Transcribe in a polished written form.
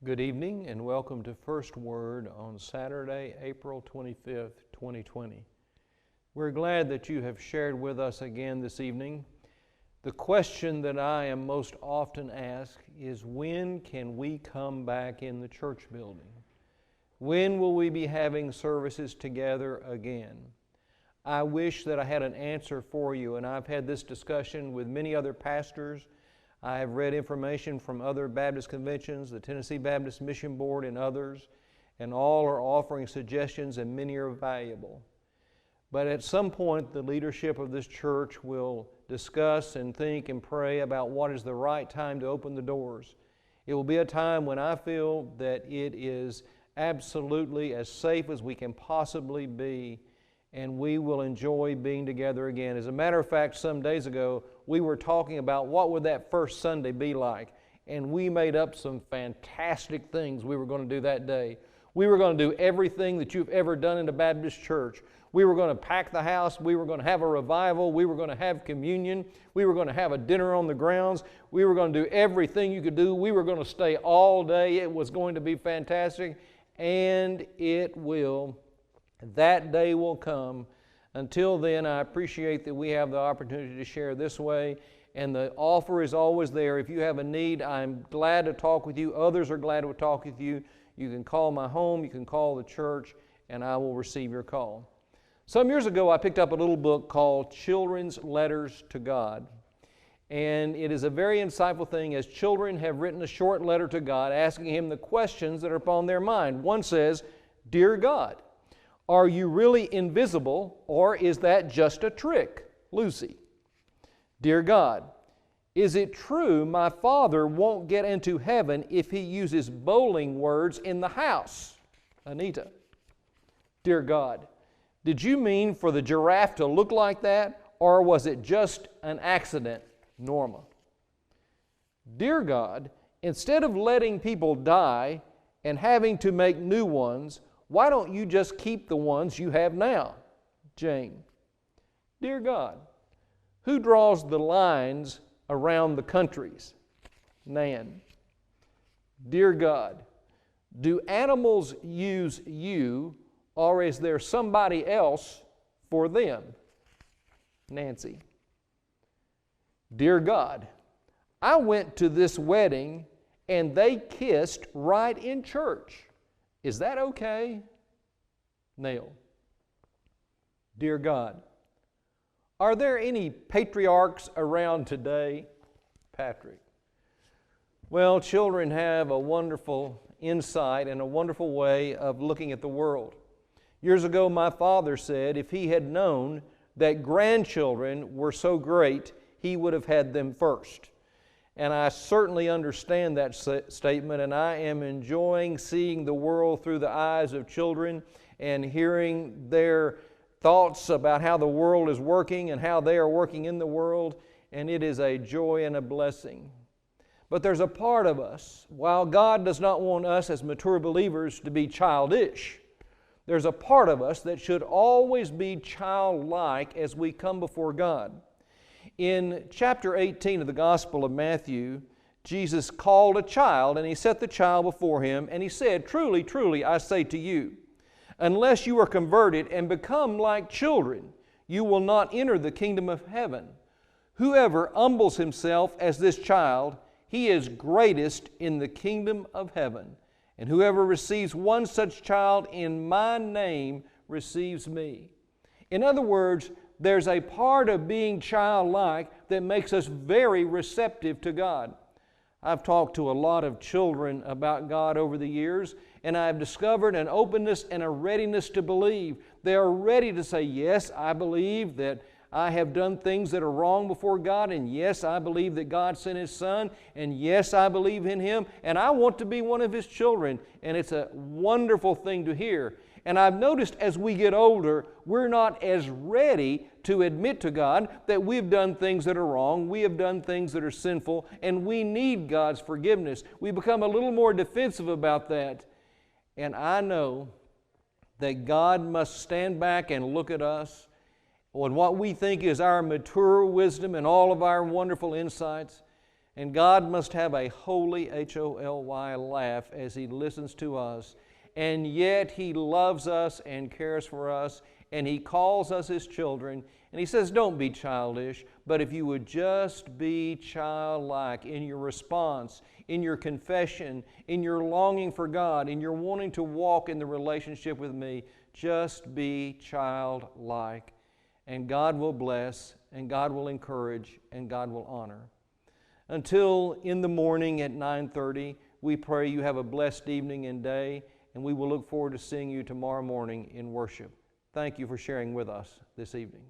Good evening and welcome to First Word on Saturday, April 25th, 2020. We're glad that you have shared with us again this evening. The question that I am most often asked is, when can we come back in the church building? When will we be having services together again? I wish that I had an answer for you, and I've had this discussion with many other pastors. I have read information from other Baptist conventions, the Tennessee Baptist Mission Board and others, and all are offering suggestions and many are valuable. But at some point, the leadership of this church will discuss and think and pray about what is the right time to open the doors. It will be a time when I feel that it is absolutely as safe as we can possibly be, and we will enjoy being together again. As a matter of fact, some days ago, we were talking about what would that first Sunday be like, and we made up some fantastic things we were going to do that day. We were going to do everything that you've ever done in a Baptist church. We were going to pack the house. We were going to have a revival. We were going to have communion. We were going to have a dinner on the grounds. We were going to do everything you could do. We were going to stay all day. It was going to be fantastic, and it will. That day will come. Until then, I appreciate that we have the opportunity to share this way, and the offer is always there. If you have a need, I'm glad to talk with you. Others are glad to talk with you. You can call my home, you can call the church, and I will receive your call. Some years ago, I picked up a little book called Children's Letters to God, and it is a very insightful thing as children have written a short letter to God asking Him the questions that are upon their mind. One says, "Dear God, are you really invisible, or is that just a trick, Lucy? Dear God, is it true my father won't get into heaven if he uses bowling words in the house, Anita? Dear God, did you mean for the giraffe to look like that, or was it just an accident, Norma? Dear God, instead of letting people die and having to make new ones, why don't you just keep the ones you have now, Jane? Dear God, who draws the lines around the countries, Nan? Dear God, do animals use you, or is there somebody else for them, Nancy? Dear God, I went to this wedding and they kissed right in church. Is that okay? Neil. Dear God, are there any patriarchs around today? Patrick. Well, children have a wonderful insight and a wonderful way of looking at the world. Years ago, my father said if he had known that grandchildren were so great, he would have had them first. And I certainly understand that statement, and I am enjoying seeing the world through the eyes of children and hearing their thoughts about how the world is working and how they are working in the world, and it is a joy and a blessing. But there's a part of us, while God does not want us as mature believers to be childish, there's a part of us that should always be childlike as we come before God. In chapter 18 of the Gospel of Matthew, Jesus called a child, and He set the child before Him, and He said, "Truly, truly, I say to you, unless you are converted and become like children, you will not enter the kingdom of heaven. Whoever humbles himself as this child, he is greatest in the kingdom of heaven. And whoever receives one such child in my name receives me." In other words, there's a part of being childlike that makes us very receptive to God. I've talked to a lot of children about God over the years, and I've discovered an openness and a readiness to believe. They are ready to say, yes, I believe that I have done things that are wrong before God, and yes, I believe that God sent His Son, and yes, I believe in Him, and I want to be one of His children, and it's a wonderful thing to hear. And I've noticed as we get older, we're not as ready to admit to God that we've done things that are wrong, we have done things that are sinful, and we need God's forgiveness. We become a little more defensive about that. And I know that God must stand back and look at us on what we think is our mature wisdom and all of our wonderful insights, And God must have a holy, H-O-L-Y, laugh as He listens to us. And yet He loves us and cares for us, and He calls us His children. And He says, don't be childish, but if you would just be childlike in your response, in your confession, in your longing for God, in your wanting to walk in the relationship with me, just be childlike. And God will bless, and God will encourage, and God will honor. Until in the morning at 9:30, we pray you have a blessed evening and day, and we will look forward to seeing you tomorrow morning in worship. Thank you for sharing with us this evening.